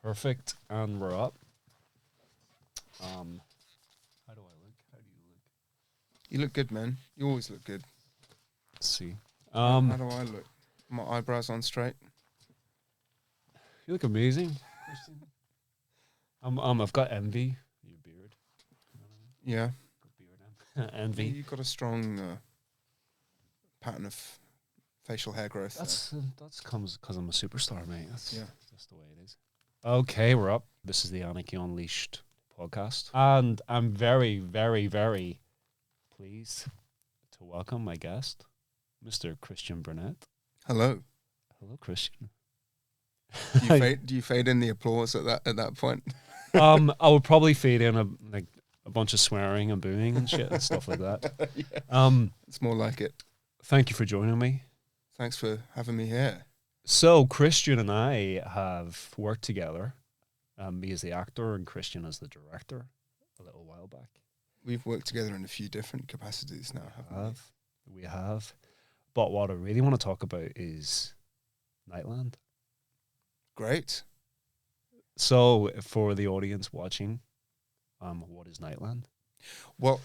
Perfect, and we're up. How do I look? How do you look? You look good, man. You always look good. Let's see. How do I look? My eyebrows on straight. You look amazing, Christian. I've got envy. Your beard. Yeah. Got beard envy. You've got a strong pattern of facial hair growth. That's comes because I'm a superstar, mate. That's Yeah. just the way it is. Okay, we're up. This is the Anarchy Unleashed podcast, and I'm very, very, very pleased to welcome my guest, Mr. Christian Burnett. Hello. Hello, Christian. Do you fade in the applause at that point? I would probably fade in a bunch of swearing and booing and shit and stuff like that. Yeah. It's more like it. Thank you for joining me. Thanks for having me here. So Christian and I have worked together, me as the actor and Christian as the director, a little while back. We've worked together in a few different capacities now, haven't we? We have. But what I really want to talk about is Nightland. Great. So for the audience watching, what is Nightland? Well,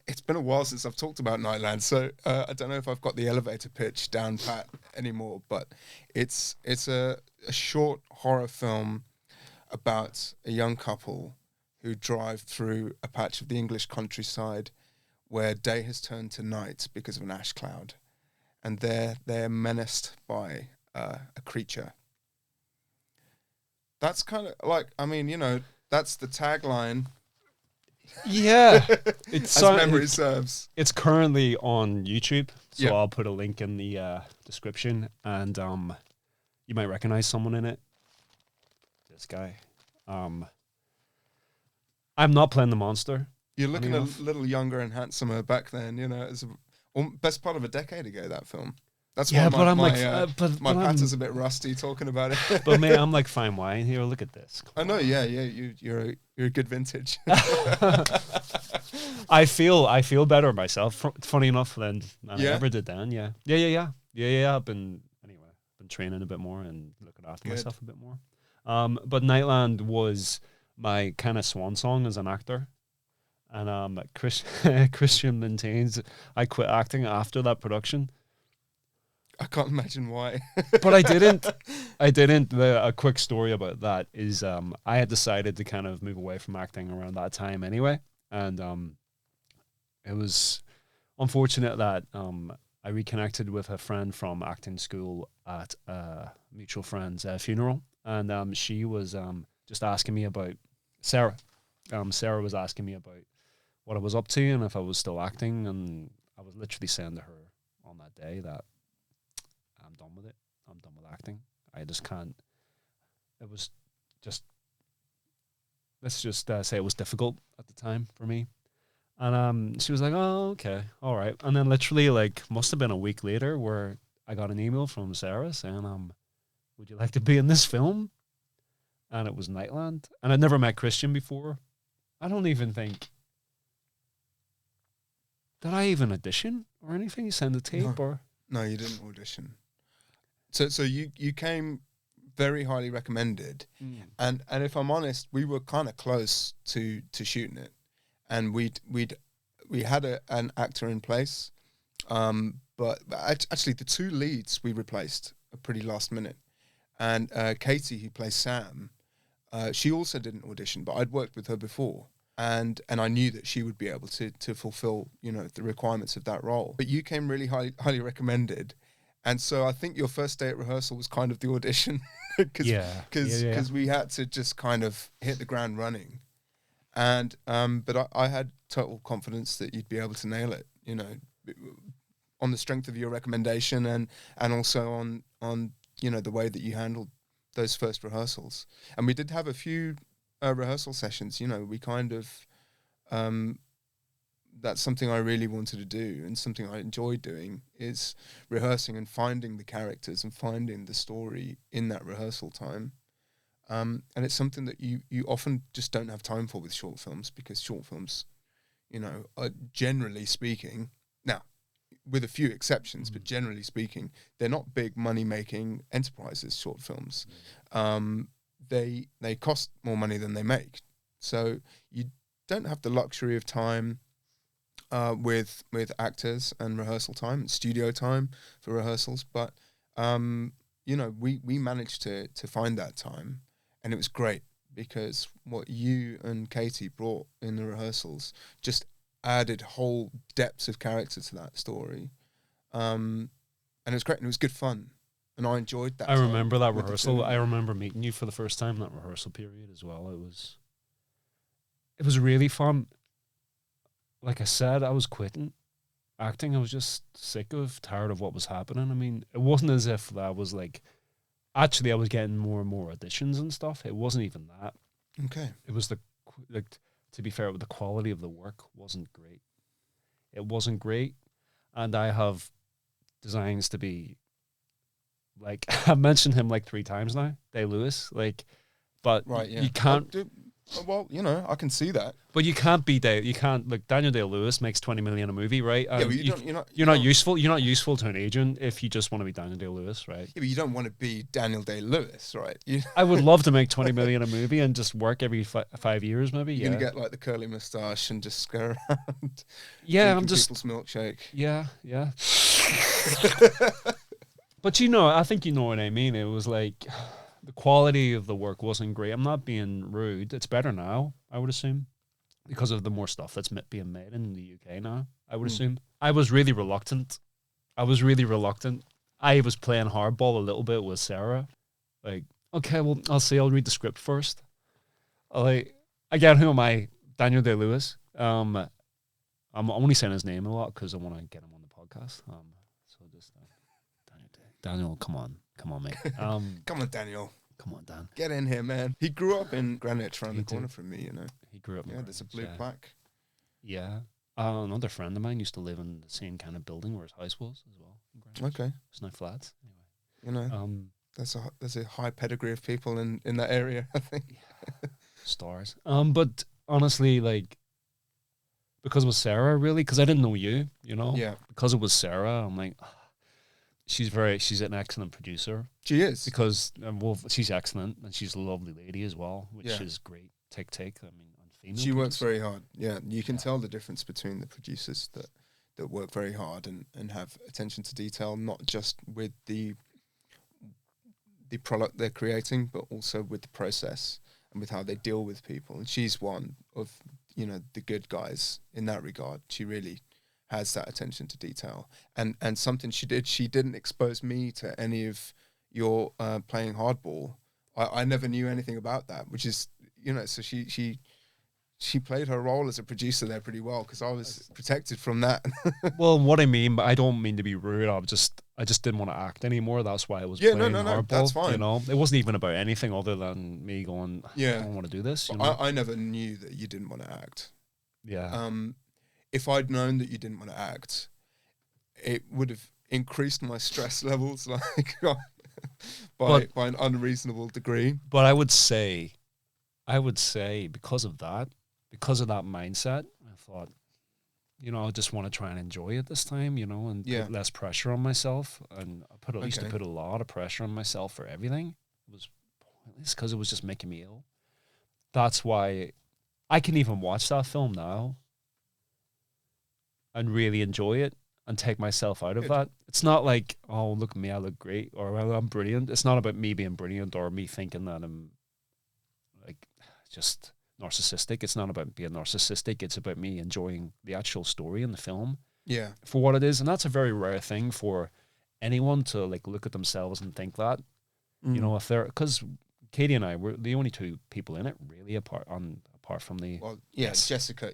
it's been a while since I've talked about Nightland, so I don't know if I've got the elevator pitch down pat anymore, but it's a short horror film about a young couple who drive through a patch of the English countryside where day has turned to night because of an ash cloud, and they're menaced by a creature. That's kind of like, that's the tagline. Yeah, it's as memory serves. It's currently on YouTube, so Yeah. I'll put a link in the description, and you might recognize someone in it. This guy. I'm not playing the monster. You're looking funny a enough. little younger and handsomer back then. It's best part of a decade ago, that film. That's Yeah, why but I'm my but I'm- patter's a bit rusty talking about it. But mate, I'm like fine wine here. Look at this. I know, yeah, you're a good vintage. I feel better myself. Funny enough than I Yeah? ever did then. Yeah. I've been training a bit more and looking after Good. myself a bit more. But Nightland was my kind of swan song as an actor, and Christian maintains I quit acting after that production, I can't imagine why. but I didn't. A quick story about that is I had decided to kind of move away from acting around that time anyway, and it was unfortunate that I reconnected with a friend from acting school at a mutual friend's funeral, and she was just asking me about Sarah. Sarah was asking me about what I was up to and if I was still acting, and I was literally saying to her on that day that I'm done with it. I'm done with acting. I just can't. It was just, let's just say it was difficult at the time for me. And she was like, "Oh, okay, all right." And then literally, like, must have been a week later, where I got an email from Sarah saying, "Would you like to be in this film?" And it was Nightland. And I'd never met Christian before. I don't even think, did I even audition or anything? You send a tape or? No, you didn't audition. So you came very highly recommended, and if I'm honest, we were kind of close to shooting it, and we had an actor in place, but actually the two leads we replaced pretty last minute, and Katie, who plays Sam, she also didn't audition, but I'd worked with her before, and I knew that she would be able to fulfill the requirements of that role. But you came really highly recommended. And so I think your first day at rehearsal was kind of the audition, because we had to just kind of hit the ground running, and but I had total confidence that you'd be able to nail it, on the strength of your recommendation and also on the way that you handled those first rehearsals. And we did have a few rehearsal sessions. We kind of that's something I really wanted to do, and something I enjoy doing is rehearsing and finding the characters and finding the story in that rehearsal time. And it's something that you often just don't have time for with short films, because short films, are generally speaking, now with a few exceptions, but generally speaking, they're not big money-making enterprises, short films. they cost more money than they make. So you don't have the luxury of time with actors and rehearsal time and studio time for rehearsals. But we managed to find that time, and it was great because what you and Katie brought in the rehearsals just added whole depths of character to that story. And it was great, and it was good fun. And I enjoyed that. I remember that rehearsal. I remember meeting you for the first time, that rehearsal period as well. It was really fun. Like I said, I was quitting acting. I was just tired of what was happening. I mean, it wasn't as if that was like, actually I was getting more and more auditions and stuff. It wasn't even that. Okay. It was to be fair, the quality of the work wasn't great. It wasn't great. And I have designs to be, like, I've mentioned him like 3 times now, Day-Lewis, like, but right, yeah. You can't. Well, I can see that. But you can't be like Daniel Day-Lewis makes 20 million a movie, right? Yeah, but you're not useful. You're not useful to an agent if you just want to be Daniel Day-Lewis, right? Yeah, but you don't want to be Daniel Day-Lewis, right? I would love to make 20 million a movie and just work every 5 years, maybe. You're gonna get like the curly moustache and just go around. Yeah, I'm just people's milkshake. Yeah. But I think you know what I mean. It was like the quality of the work wasn't great. I'm not being rude. It's better now, I would assume, because of the more stuff that's being made in the UK now, I would assume. I was really reluctant. I was playing hardball a little bit with Sarah. Like, okay, well, I'll read the script first. Again, who am I? Daniel Day-Lewis. I'm only saying his name a lot because I want to get him on the podcast. So just Daniel, come on, mate. Come on, Daniel. Come on, Dan. Get in here, man. He grew up in Greenwich, around the corner from me. He grew up. Yeah, there's a blue plaque. Yeah. Another friend of mine used to live in the same kind of building where his house was as well. Okay. It's no flats. Anyway. There's a high pedigree of people in that area, I think. Yeah. Stars. But honestly, like, because it was Sarah, really, because I didn't know you, Yeah. Because it was Sarah, I'm like, she's an excellent producer. She is. Because, she's excellent, and she's a lovely lady as well, which is great. Take. I mean, on female. She works very hard. Yeah, you can tell the difference between the producers that work very hard and have attention to detail, not just with the product they're creating, but also with the process and with how they deal with people. And she's one of, the good guys in that regard. She really has that attention to detail. And something she didn't expose me to any of your playing hardball. I never knew anything about that, which is, so she played her role as a producer there pretty well, because I was protected from that. Well, what I mean, but I don't mean to be rude. I just didn't want to act anymore. That's why I was playing hardball. That's fine. It wasn't even about anything other than me going, I don't want to do this. I never knew that you didn't want to act. Yeah. If I'd known that you didn't want to act, it would have increased my stress levels by an unreasonable degree. But I would say because of that mindset, I thought, I just want to try and enjoy it this time, and put less pressure on myself. And I used to put a lot of pressure on myself for everything. It was pointless because it was just making me ill. That's why I can even watch that film now and really enjoy it and take myself out of that. It's not like, oh, look at me, I look great, or well, I'm brilliant. It's not about me being brilliant or me thinking that I'm like just narcissistic. It's not about being narcissistic. It's about me enjoying the actual story in the film for what it is. And that's a very rare thing for anyone to like look at themselves and think that, if they're, because Katie and I were the only 2 people in it really apart from the... Well, Jessica,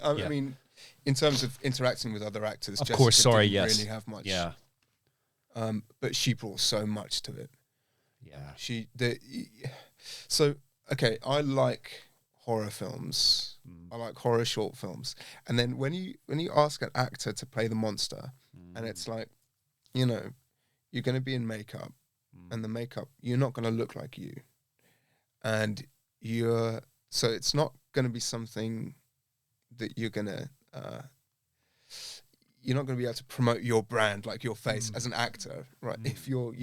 I mean, in terms of interacting with other actors, of Jessica course, sorry, didn't yes. really have much. Yeah. But she brought so much to it. Yeah. So, okay, I like horror films. I like horror short films. And then when you ask an actor to play the monster, and it's like, you're going to be in makeup, and the makeup, you're not going to look like you. And so it's not going to be something that you're not going to be able to promote your brand, like your face as an actor, right? If you're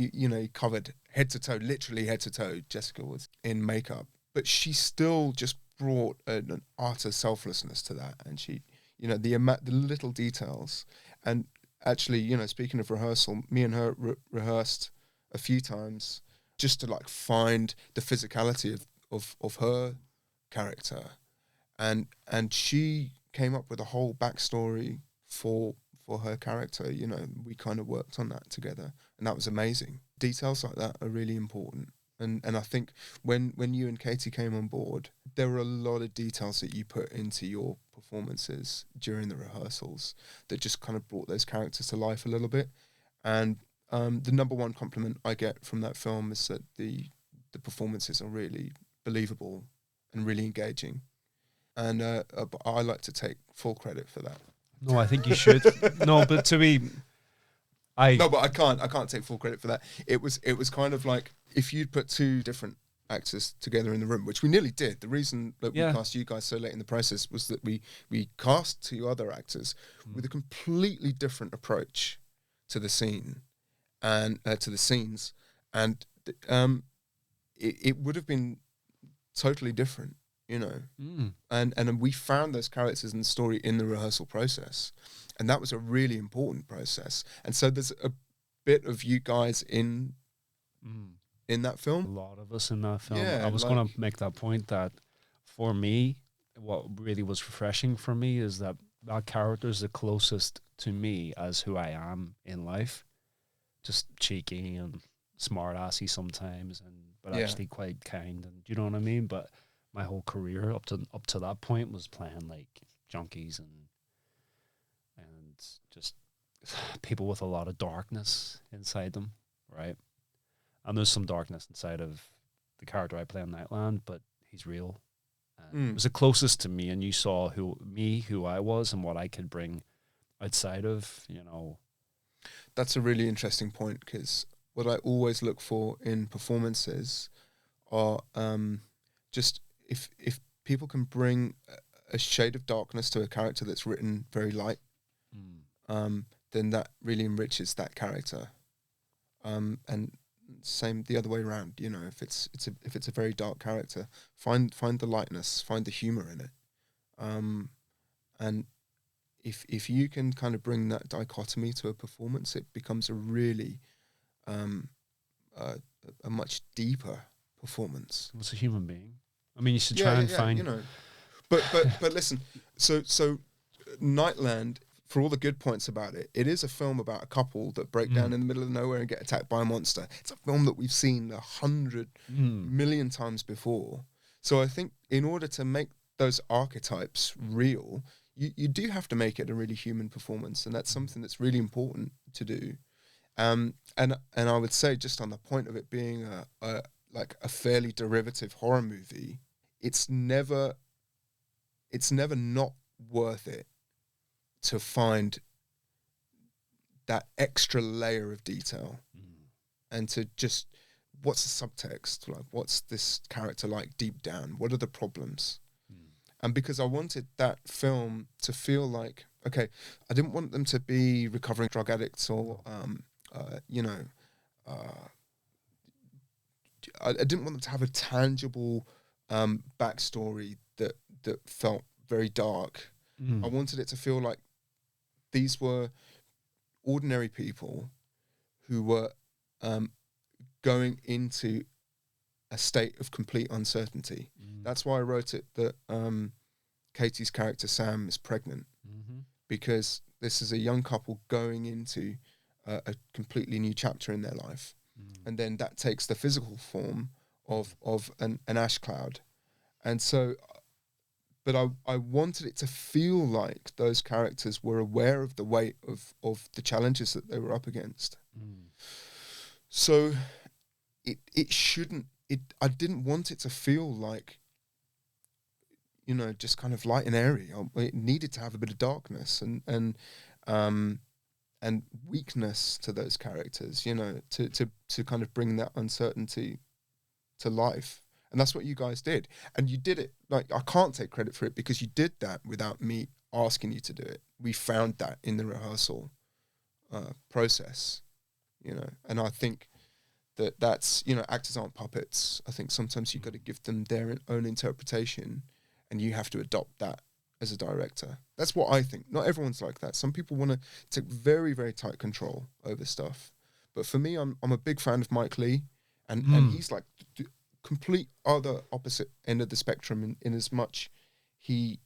covered head to toe, literally head to toe, Jessica was. in makeup, but she still just brought an utter selflessness to that. And she, you know, the little details. And actually, you know, speaking of rehearsal, me and her rehearsed a few times just to like find the physicality of her character, and she came up with a whole backstory for her character. You know, we kind of worked on that together, and that was amazing. Details like that are really important. And I think when you and Katie came on board, there were a lot of details that you put into your performances during the rehearsals that just kind of brought those characters to life a little bit. And the number one compliment I get from that film is that the performances are really believable and really engaging. And I like to take full credit for that. No, I think you should. No, but to be... No, but I can't take full credit for that. It was kind of like if you'd put two different actors together in the room, which we nearly did. The reason that we cast you guys so late in the process was that we cast two other actors with a completely different approach to the scene and to the scenes, and it would have been totally different, you know. And we found those characters and the story in the rehearsal process. And that was a really important process. And so there's a bit of you guys in that film. A lot of us in that film. Yeah, I was going to make that point that for me, what really was refreshing for me is that character is the closest to me as who I am in life. Just cheeky and smart-assy sometimes, but actually quite kind. And you know what I mean? But my whole career up to that point was playing like junkies and just people with a lot of darkness inside them, right? And there's some darkness inside of the character I play on Nightland, but he's real. It was the closest to me, and you saw who I was and what I could bring outside of, you know. That's a really interesting point, because what I always look for in performances are just if people can bring a shade of darkness to a character that's written very light, then that really enriches that character. And same the other way around, you know, if it's a very dark character, find the lightness, find the humor in it. And if you can kind of bring that dichotomy to a performance, it becomes a really a much deeper performance. It's a human being. I mean, you should try and find, you know. But listen, so Nightland, for all the good points about it, it is a film about a couple that break down in the middle of nowhere and get attacked by a monster. It's a film that we've seen 100 million times before. So I think in order to make those archetypes real, you do have to make it a really human performance, and that's something that's really important to do. And I would say, just on the point of it being a fairly derivative horror movie, it's never not worth it to find that extra layer of detail and to just, what's the subtext? Like, what's this character like deep down? What are the problems? And because I wanted that film to feel like, okay, I didn't want them to be recovering drug addicts or, I didn't want them to have a tangible backstory that felt very dark. I wanted it to feel like these were ordinary people who were going into a state of complete uncertainty. That's why I wrote it that Katie's character Sam is pregnant, because this is a young couple going into a completely new chapter in their life, and then that takes the physical form of an ash cloud. And so, but I wanted it to feel like those characters were aware of the weight of the challenges that they were up against. So it shouldn't, I didn't want it to feel like, you know, just kind of light and airy. It needed to have a bit of darkness and weakness to those characters, you know, to kind of bring that uncertainty to life. And that's what you guys did. And you did it, like, I can't take credit for it because you did that without me asking you to do it. We found that in the rehearsal process, you know. And I think that's, you know, actors aren't puppets. I think sometimes you've got to give them their own interpretation, and you have to adopt that as a director. That's what I think. Not everyone's like that. Some people want to take very, very tight control over stuff. But for me, I'm a big fan of Mike Leigh, and he's like the complete other opposite end of the spectrum in as much he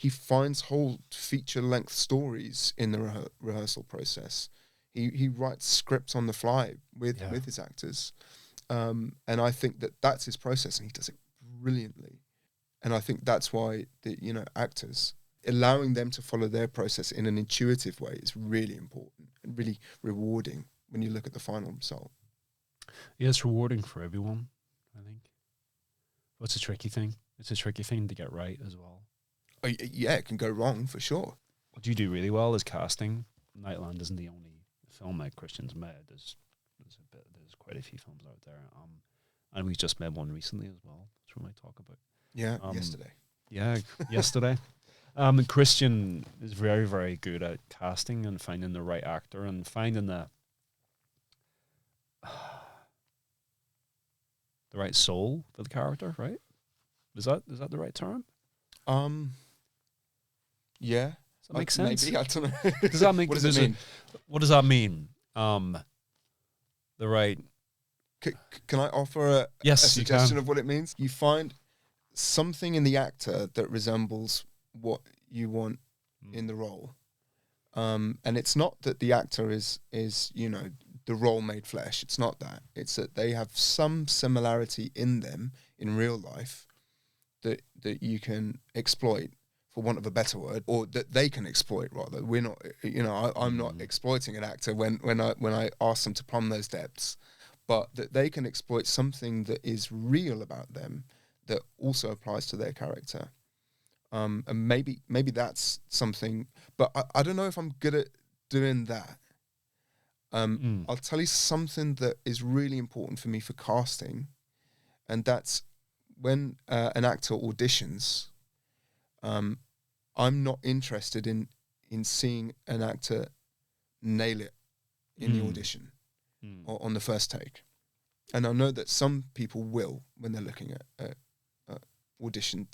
finds whole feature length stories in the rehearsal process. He writes scripts on the fly with his actors, and I think that's his process, and he does it brilliantly. And I think that's why actors, allowing them to follow their process in an intuitive way is really important and really rewarding when you look at the final result. Yeah, it's rewarding for everyone, I think. But it's a tricky thing. It's a tricky thing to get right as well. Oh, yeah, it can go wrong for sure. What you do really well is casting. Nightland isn't the only film that Christian's made. There's quite a few films out there. And we just made one recently as well, which we might talk about. Yeah, yesterday. Yeah, yesterday. Christian is very, very good at casting and finding the right actor and finding the right soul for the character, right? Is that the right term? Yeah. Does that make sense? Maybe, I don't know. Does that make what does it mean? What does that mean? The right. Can I offer a suggestion of what it means? You find something in the actor that resembles what you want in the role. And it's not that the actor is the role made flesh. It's not that. It's that they have some similarity in them in real life that you can exploit, for want of a better word, or that they can exploit rather. We're not, I'm not exploiting an actor when I ask them to plumb those depths, but that they can exploit something that is real about them that also applies to their character. And maybe that's something, but I don't know if I'm good at doing that. I'll tell you something that is really important for me for casting, and that's when an actor auditions, I'm not interested in seeing an actor nail it in the audition or on the first take. And I know that some people will when they're looking at audition,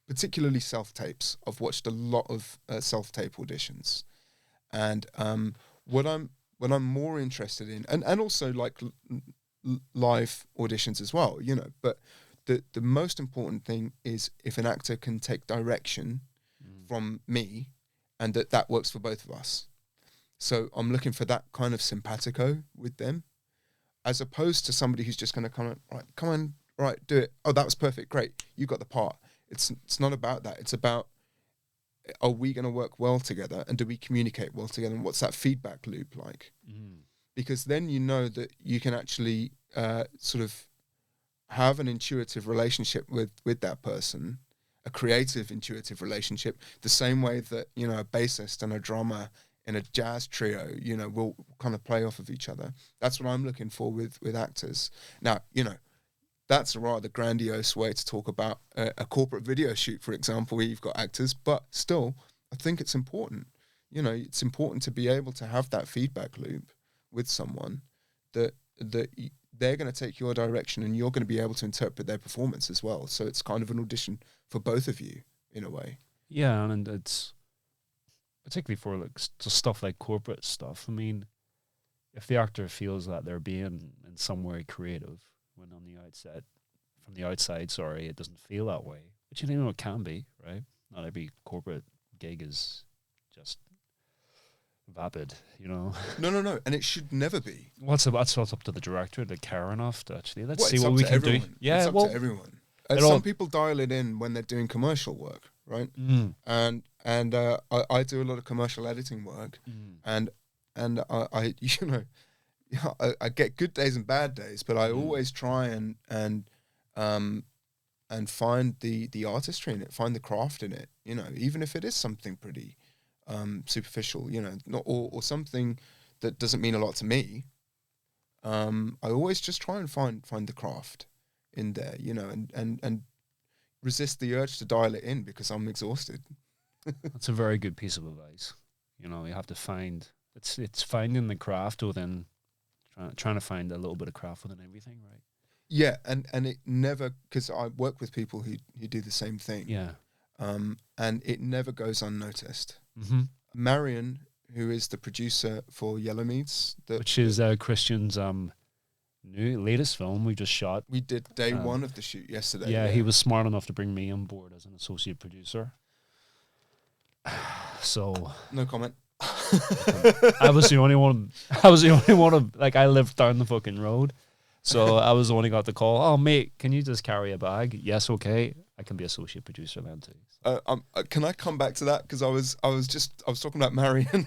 particularly self-tapes. I've watched a lot of self-tape auditions. And what I'm more interested in, and also like live auditions as well, but the most important thing is if an actor can take direction from me and that works for both of us. So I'm looking for that kind of simpatico with them, as opposed to somebody who's just going to come on, right, do it. Oh, that was perfect. Great. You got the part. It's not about that. It's about, are we going to work well together, and do we communicate well together, and what's that feedback loop like? Because then you know that you can actually sort of have an intuitive relationship with that person, a creative intuitive relationship, the same way that a bassist and a drummer in a jazz trio will kind of play off of each other. That's what I'm looking for with actors. Now that's a rather grandiose way to talk about a corporate video shoot, for example, where you've got actors, but still I think it's important. It's important to be able to have that feedback loop with someone that they're going to take your direction and you're going to be able to interpret their performance as well. So it's kind of an audition for both of you in a way. Yeah, and it's particularly for like stuff like corporate stuff. I mean, if the actor feels that they're being in some way creative when from the outside, it doesn't feel that way. But it can be, right? Not every corporate gig is just vapid, No, and it should never be. What's up to the director to care enough to actually let's see what we can everyone. do. Yeah, it's up to everyone. And some people dial it in when they're doing commercial work, right? And I do a lot of commercial editing work, and I I get good days and bad days, but I always try and find the artistry in it, find the craft in it, even if it is something pretty superficial, not or something that doesn't mean a lot to me. I always just try and find the craft in there, and resist the urge to dial it in because I'm exhausted. That's a very good piece of advice. You have to find it's finding the craft within trying to find a little bit of craft within everything, right? Yeah, and it never, because I work with people who do the same thing. Yeah. And it never goes unnoticed. Mm-hmm. Marion, who is the producer for Yellowmeads, Which is Christian's latest film we just shot. We did day one of the shoot yesterday. Yeah, he was smart enough to bring me on board as an associate producer. So no comment. I was the only one. I was the only one of, like, I lived down the fucking road, so I was the one who got the call. Oh mate, can you just carry a bag? Yes, okay. I can be associate producer then too. Can I come back to that, because I was talking about Marion,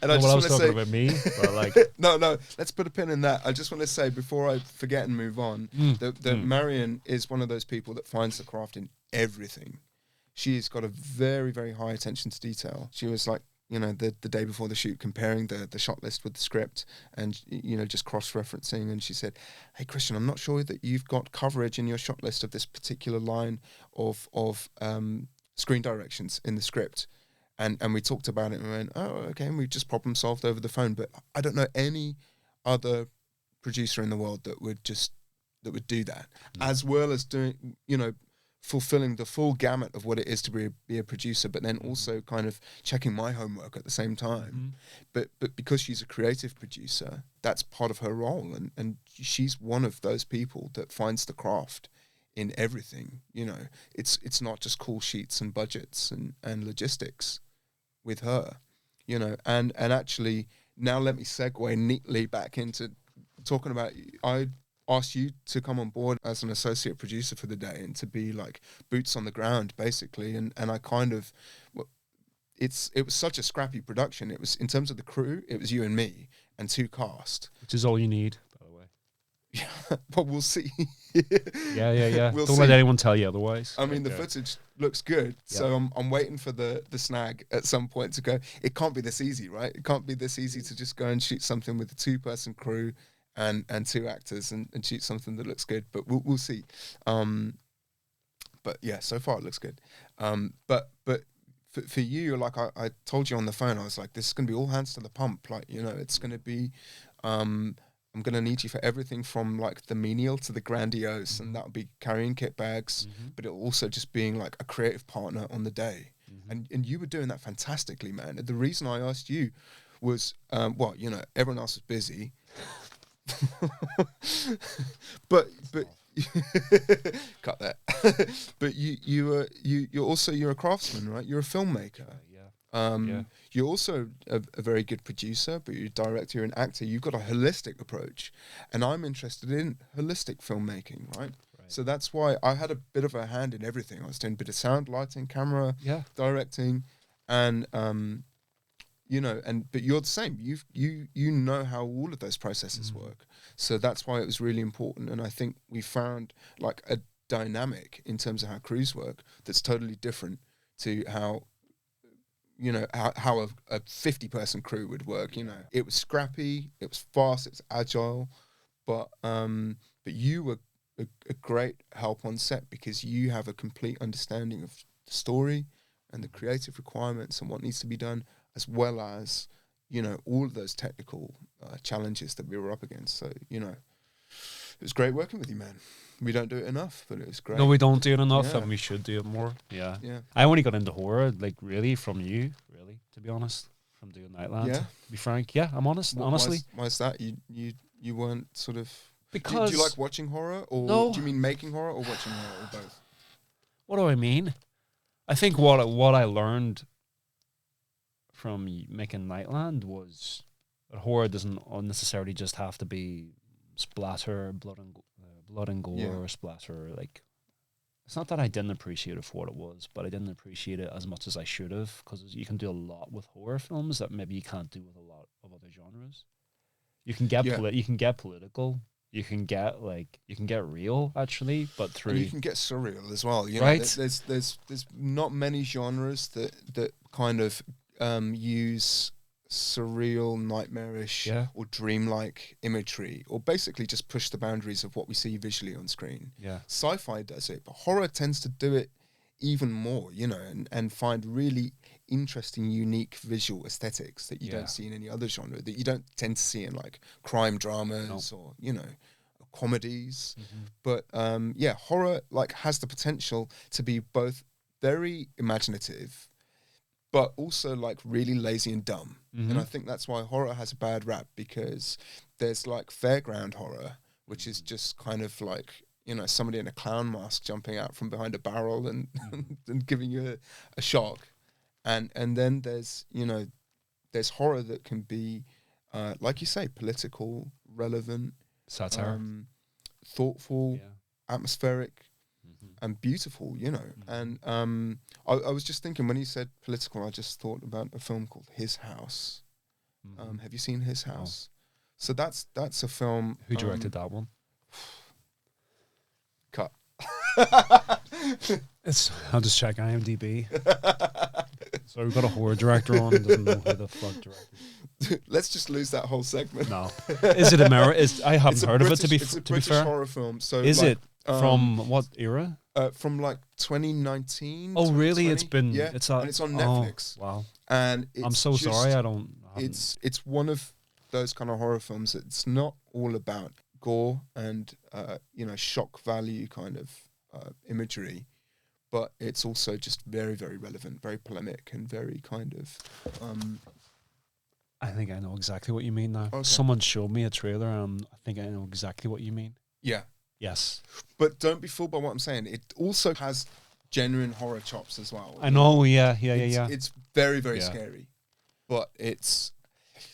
and I just want to say about me, but like no, let's put a pin in that. I just want to say before I forget and move on that Marion is one of those people that finds the craft in everything. She's got a very, very high attention to detail. She was like, the day before the shoot, comparing the shot list with the script and, just cross-referencing. And she said, hey, Christian, I'm not sure that you've got coverage in your shot list of this particular line of screen directions in the script. And we talked about it and we went, oh, okay. And we just problem solved over the phone. But I don't know any other producer in the world that would do that, as well as doing, fulfilling the full gamut of what it is to be a producer, but then also kind of checking my homework at the same time. But because she's a creative producer, that's part of her role, and she's one of those people that finds the craft in everything. It's not just call sheets and budgets and logistics with her, and actually now let me segue neatly back into talking about, I asked you to come on board as an associate producer for the day and to be like boots on the ground basically, and I kind of, it was such a scrappy production. It was, in terms of the crew, it was you and me and 2 cast, which is all you need, by the way. Yeah, but we'll see. Yeah. We'll Don't see. let anyone tell you otherwise. I mean, the footage looks good, so I'm waiting for the snag at some point to go. It can't be this easy, right? It can't be this easy to just go and shoot something with a 2-person crew and 2 actors and shoot something that looks good, but we'll see. But yeah, so far it looks good. But for you, like I told you on the phone, I was like, this is going to be all hands to the pump. Like, it's going to be, I'm going to need you for everything from like the menial to the grandiose, and that'll be carrying kit bags, but it'll also just being like a creative partner on the day. And you were doing that fantastically, man. And the reason I asked you was, everyone else was busy. but cut that. But you're a craftsman, right? You're a filmmaker. You're also a very good producer, but you're a director, you're an actor. You've got a holistic approach, and I'm interested in holistic filmmaking, right? So that's why I had a bit of a hand in everything. I was doing a bit of sound, lighting, camera, directing, and but you're the same. You know how all of those processes work. So that's why it was really important. And I think we found like a dynamic in terms of how crews work that's totally different to how a 50-person crew would work. It was scrappy, it was fast, it was agile, but you were a great help on set because you have a complete understanding of the story and the creative requirements and what needs to be done, as well as, all of those technical challenges that we were up against. So, it was great working with you, man. We don't do it enough, but it was great. No, we don't do it enough, and we should do it more. Yeah. I only got into horror, like, really, from you, really, to be honest, from doing Nightland. Yeah. To be frank, I'm honest, honestly. Why is that? You weren't sort of... Because... Do you like watching horror, or do you mean making horror, or watching horror, or both? What do I mean? I think what I learned from making Nightland was that horror doesn't necessarily just have to be splatter, blood and gore, or splatter. Like, it's not that I didn't appreciate it for what it was, but I didn't appreciate it as much as I should have, because you can do a lot with horror films that maybe you can't do with a lot of other genres. You can get you can get political. You can get real, actually, but through... And you can get surreal as well. Right? There's not many genres that kind of use surreal, nightmarish, or dreamlike imagery, or basically just push the boundaries of what we see visually on screen. Yeah. Sci-fi does it, but horror tends to do it even more, you know, and find really interesting, unique visual aesthetics that you don't see in any other genre, that you don't tend to see in like crime dramas or, you know, comedies. But yeah, horror like has the potential to be both very imaginative but also like really lazy and dumb. And I think that's why horror has a bad rap, because there's like fairground horror, which is just kind of like, you know, somebody in a clown mask jumping out from behind a barrel and and giving you a shock. And then there's, you know, there's horror that can be, like you say, political, relevant, Satire. thoughtful, atmospheric, and beautiful, you know. And I was just thinking, when you said political, I just thought about a film called His House. Have you seen His House? So that's a film. Who directed that one? Cut. I'll just check IMDb. So we've got a horror director on and doesn't know who the fuck directed. Let's just lose that whole segment. No. Is it American? I haven't heard of it, to be It's a British fair. horror film. So Is like, it from what era? From like 2019. Oh, really? 2020? It's been. Yeah, It's and it's on Netflix. Oh, wow. And it's I'm so just, sorry. I haven't. It's one of those kind of horror films. It's not all about gore and you know, shock value kind of imagery, but it's also just very, very relevant, very polemic, and very kind of. I think I know exactly what you mean now. Okay. Someone showed me a trailer, and I think I know exactly what you mean. Yeah. Yes. But don't be fooled by what I'm saying. It also has genuine horror chops as well. I know. Yeah. It's very, very Yeah. scary, but it's.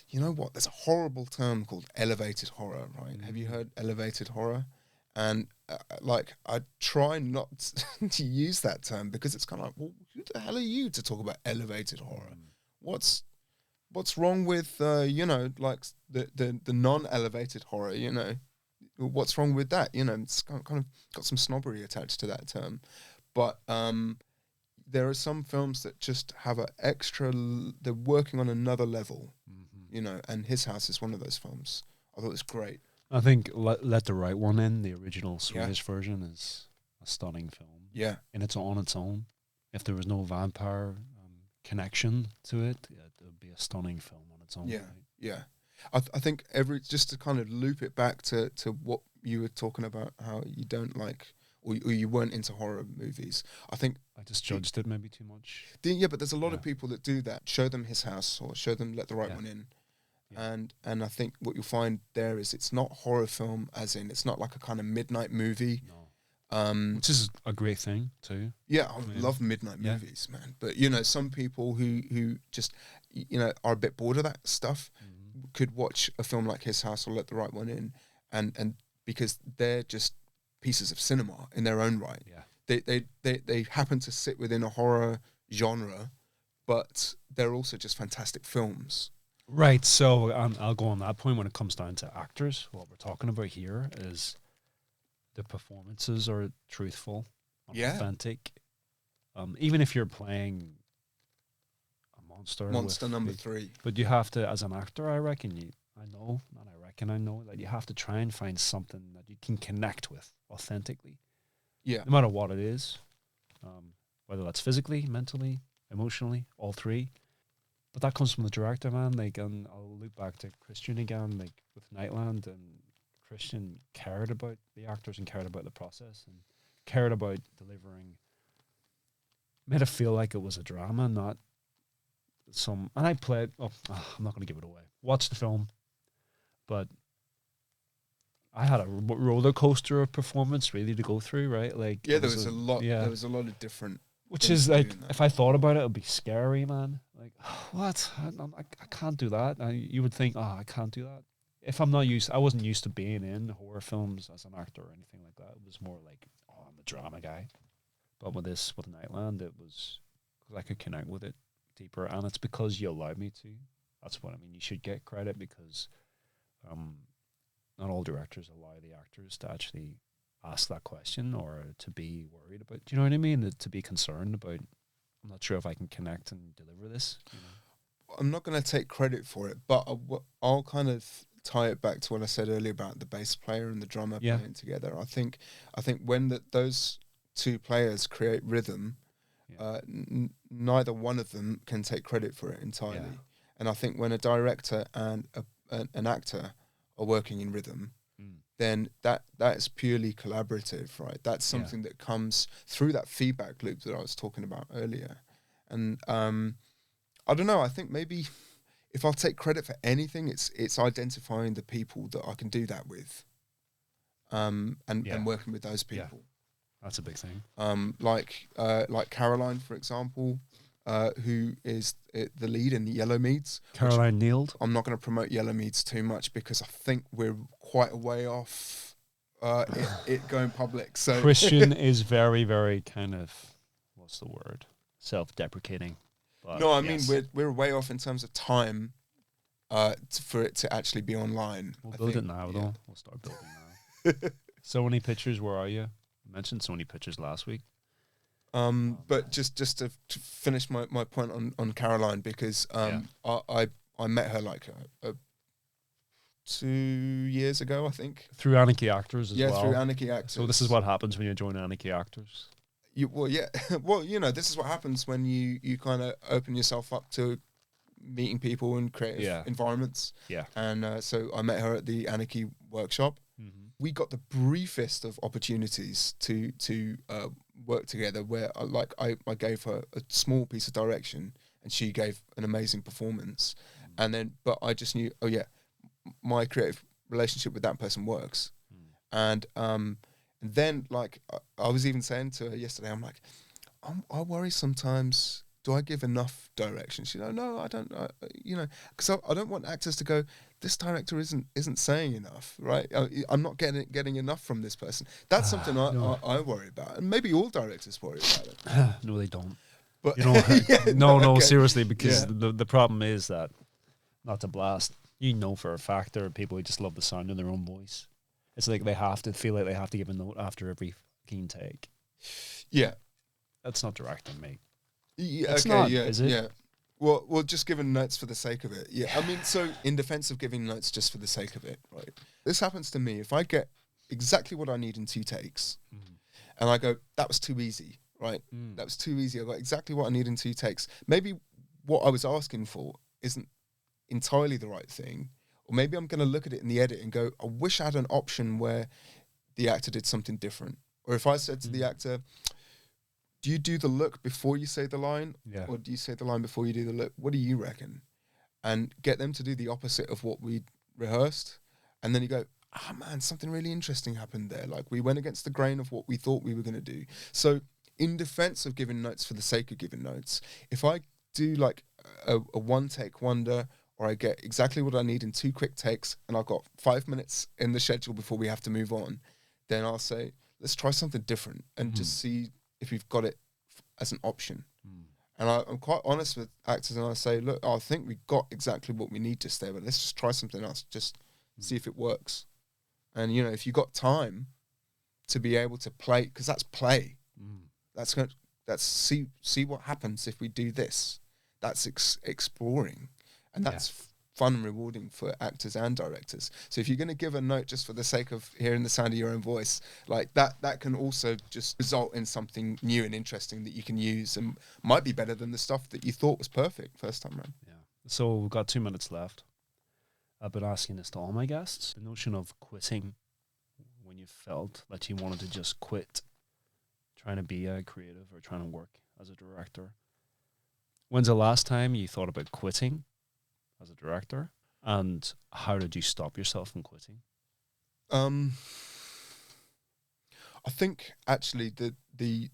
You know what? There's a horrible term called elevated horror, right? Have you heard elevated horror? And like, I try not to use that term, because it's kind of like, well, who the hell are you to talk about elevated horror? What's wrong with you know, like the non-elevated horror? You know, what's wrong with that? You know, it's kind of got some snobbery attached to that term, but there are some films that just have an extra. They're working on another level. You know, and His House is one of those films. I thought it was great. I think Let the Right One In, the original Swedish version, is a stunning film. Yeah. And it's on its own. If there was no vampire connection to it, it would be a stunning film on its own. Yeah. Right? Yeah. I think just to kind of loop it back to what you were talking about, how you don't like, or you weren't into horror movies. I think I just judged it maybe too much. Yeah, but there's a lot of people that do that. Show them His House or show them Let the Right One In. Yeah. And I think what you'll find there is it's not horror film, as in it's not like a kind of midnight movie. No. Which is a great thing too. Yeah, I love midnight movies, man. But you know, some people who just, you know, are a bit bored of that stuff could watch a film like His House or Let the Right One In, and because they're just pieces of cinema in their own right. Yeah. They happen to sit within a horror genre, but they're also just fantastic films. Right. So I'll go on that point when it comes down to actors. What we're talking about here is the performances are truthful, authentic. Even if you're playing a monster number 3. But you have to, as an actor, I know that you have to try and find something that you can connect with authentically. Yeah. No matter what it is, whether that's physically, mentally, emotionally, all three. But that comes from the director, man. Like, and I'll look back to Christian again, like with Nightland, and Christian cared about the actors and cared about the process and cared about delivering. Made it feel like it was a drama, not some. And I played. I'm not going to give it away. Watch the film, but I had a roller coaster of performance really to go through. Right, like there was a lot. Yeah, there was a lot of different. Which is like, if I thought about it, it'd be scary, man. Like, what? I can't do that. You would think, I can't do that. If I'm not used, I wasn't used to being in horror films as an actor or anything like that. It was more like, I'm a drama guy. But with Nightland, it was because I could connect with it deeper, and it's because you allowed me to. That's what I mean. You should get credit because, not all directors allow the actors to actually ask that question or to be worried about. Do you know what I mean? To be concerned about. I'm not sure if I can connect and deliver this. You know? I'm not going to take credit for it, but I'll kind of tie it back to what I said earlier about the bass player and the drummer playing together. I think when those two players create rhythm, neither one of them can take credit for it entirely. Yeah. And I think when a director and an actor are working in rhythm, then that is purely collaborative, right? That's something that comes through that feedback loop that I was talking about earlier. And I don't know, I think maybe if I'll take credit for anything, it's identifying the people that I can do that with, and working with those people. Yeah. That's a big thing. Like Caroline, for example, who is the lead in Yellowmeads. Caroline Neild. I'm not going to promote Yellowmeads too much because I think we're quite a way off it going public. So Christian is very, very kind of, what's the word? Self-deprecating. But no, I mean we're way off in terms of time for it to actually be online. We'll build it now, though. We'll start building now. Sony Pictures, where are you? I mentioned Sony Pictures last week. But just to finish my point on Caroline, because I met her like 2 years ago, I think. Through Anarchy Actors as well. Yeah, through Anarchy Actors. So this is what happens when you join Anarchy Actors. Well, this is what happens when you kind of open yourself up to meeting people in creative environments. Yeah. And so I met her at the Anarchy workshop. Mm-hmm. We got the briefest of opportunities to work together, where I gave her a small piece of direction and she gave an amazing performance. And but I just knew, my creative relationship with that person works. And then I was even saying to her yesterday, I'm like, I worry sometimes, do I give enough direction? She's like, no, I don't, because I don't want actors to go, this director isn't saying enough, right? I'm not getting enough from this person. That's something I worry about, and maybe all directors worry about it. No, they don't. But no, seriously, because the problem is that, not to blast, for a fact there are people who just love the sound of their own voice. It's like they have to feel like they have to give a note after every fucking take. Yeah, that's not directing, mate. Yeah, it's okay, not, yeah, is it? Yeah. Well, just giving notes for the sake of it. Yeah, I mean, so in defense of giving notes just for the sake of it, right? This happens to me if I get exactly what I need in 2 takes, and I go, that was too easy, right? That was too easy. I got exactly what I need in 2 takes. Maybe what I was asking for isn't entirely the right thing, or maybe I'm going to look at it in the edit and go, I wish I had an option where the actor did something different. Or if I said to the actor, do you do the look before you say the line? Yeah. Or do you say the line before you do the look? What do you reckon? And get them to do the opposite of what we rehearsed. And then you go, man, something really interesting happened there. Like we went against the grain of what we thought we were going to do. So in defense of giving notes for the sake of giving notes, if I do like a 1-take wonder, or I get exactly what I need in 2 quick takes, and I've got 5 minutes in the schedule before we have to move on, then I'll say, let's try something different and just see if we've got it as an option. And I'm quite honest with actors, and I say, look, I think we got exactly what we need just there, but let's just try something else, just see if it works. And, if you got time to be able to play, because that's play, that's see what happens if we do this. That's exploring. And that's fun and rewarding for actors and directors. So if you're going to give a note just for the sake of hearing the sound of your own voice, like that can also just result in something new and interesting that you can use and might be better than the stuff that you thought was perfect first time around. Yeah. So we've got 2 minutes left. I've been asking this to all my guests. The notion of quitting when you felt that you wanted to just quit trying to be a creative or trying to work as a director. When's the last time you thought about quitting as a director, and how did you stop yourself from quitting? I think actually the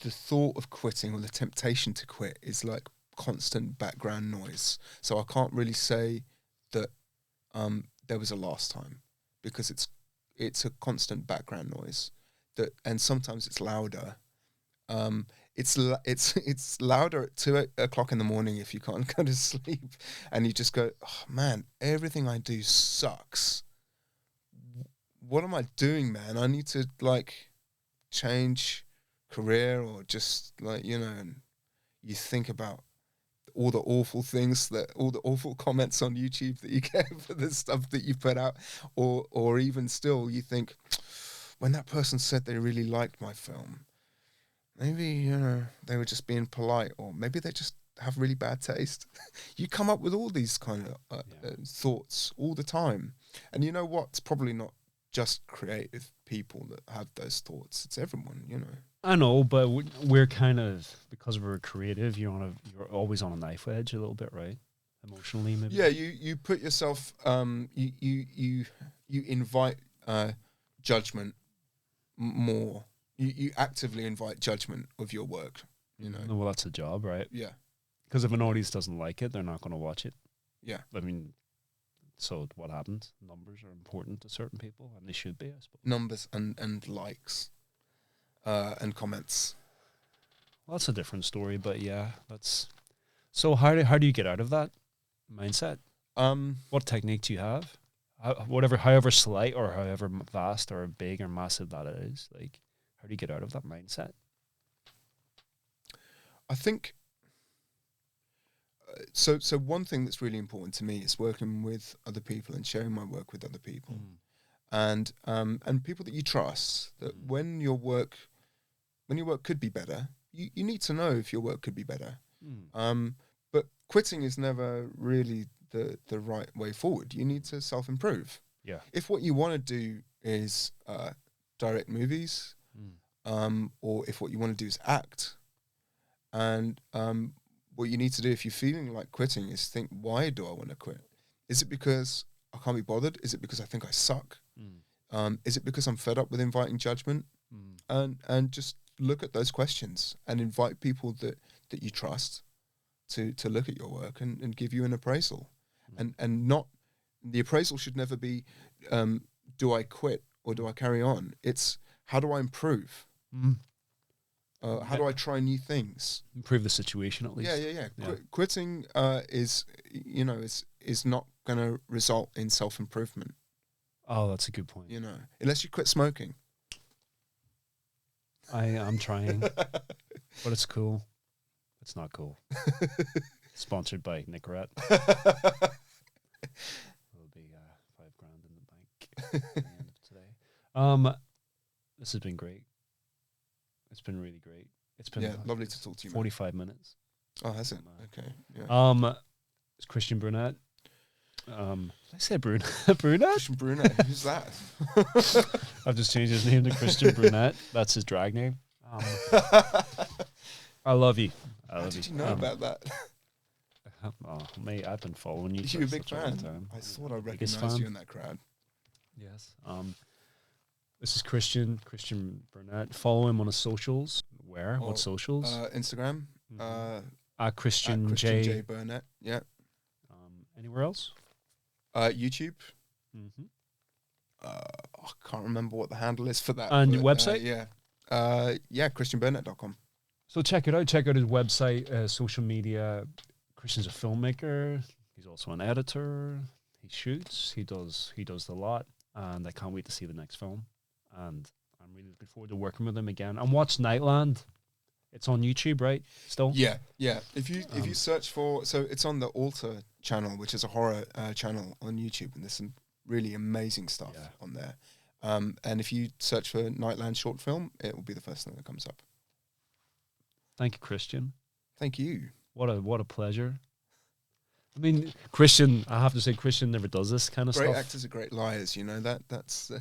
thought of quitting, or the temptation to quit, is like constant background noise. So I can't really say that there was a last time, because it's a constant background noise and sometimes it's louder. It's louder at 2 o'clock in the morning if you can't go to sleep, and you just go, oh man, everything I do sucks. What am I doing, man? I need to change career, or just and you think about all the awful things, all the awful comments on YouTube that you get for the stuff that you put out, or even still you think, when that person said they really liked my film, maybe, you know, they were just being polite, or maybe they just have really bad taste. You come up with all these kind of thoughts all the time. And you know what? It's probably not just creative people that have those thoughts. It's everyone, you know. I know, but we're kind of, because we're creative, you're always on a knife edge a little bit, right? Emotionally, maybe. Yeah, you put yourself, you invite judgment more. You actively invite judgment of your work, you know. Well, that's a job, right? Yeah. Because if an audience doesn't like it, they're not going to watch it. Yeah. I mean, so what happens? Numbers are important to certain people, and they should be, I suppose. Numbers and likes and comments. Well, that's a different story, but yeah, that's... So how do you get out of that mindset? What technique do you have? However slight or however vast or big or massive that it is, like, how do you get out of that mindset? I think so one thing that's really important to me is working with other people and sharing my work with other people. And people that you trust, that when your work could be better, you need to know if your work could be better. But quitting is never really the right way forward. You need to self-improve. Yeah. If what you want to do is direct movies, or if what you want to do is act, and what you need to do if you're feeling like quitting is think, why do I want to quit? Is it because I can't be bothered? Is it because I think I suck? Is it because I'm fed up with inviting judgment? And just look at those questions and invite people that you trust to look at your work and give you an appraisal. And not, the appraisal should never be, do I quit or do I carry on? It's, how do I improve? How do I try new things? Improve the situation at least. Yeah. Quitting is not going to result in self-improvement. Oh, that's a good point. You know, unless you quit smoking. I'm trying, but it's cool. It's not cool. Sponsored by Nicorette. It'll be $5,000 in the bank at the end of today. This has been great. It's been really great. It's been lovely to talk to you. 45 minutes. Oh, has it? Okay. Yeah. It's Christian Brunette. Did I say Brunette? Christian Brunette. Who's that? I've just changed his name to Christian Brunette. That's his drag name. I love you. How did you know about that? Oh, mate, I've been following you. You're a big fan. I thought I recognized you in that crowd. Yes. This is Christian Brunette. Follow him on his socials. Where? What socials? Instagram. Christian J Burnett. Yeah. Anywhere else? YouTube. I can't remember what the handle is for that. And your website? ChristianBurnett.com. So check it out. Check out his website, social media. Christian's a filmmaker. He's also an editor. He shoots. He does a lot. And I can't wait to see the next film. And I'm really looking forward to working with him again. And watch Nightland. It's on YouTube, right? Still? Yeah. If you search for, so it's on the Altar channel, which is a horror channel on YouTube, and there's some really amazing stuff on there. And if you search for Nightland short film, it will be the first thing that comes up. Thank you, Christian. Thank you. What a pleasure. I mean, Christian, I have to say, Christian never does this kind of stuff. Great actors are great liars, you know, that's...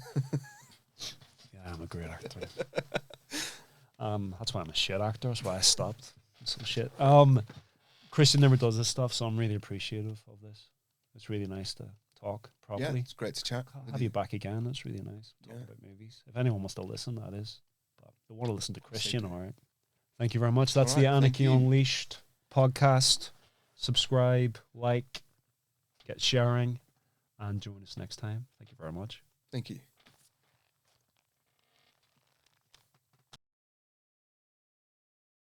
Yeah, I'm a great actor. That's why I'm a shit actor. That's why I stopped. Some shit. Christian never does this stuff, so I'm really appreciative of this. It's really nice to talk properly. Yeah, it's great to chat. I'll have you back again. It's really nice to talk about movies. If anyone wants to listen, that is. But they want to listen to Christian, all right. Thank you very much. That's the Anarchy Unleashed podcast. Subscribe, like, get sharing, and join us next time. Thank you very much. Thank you.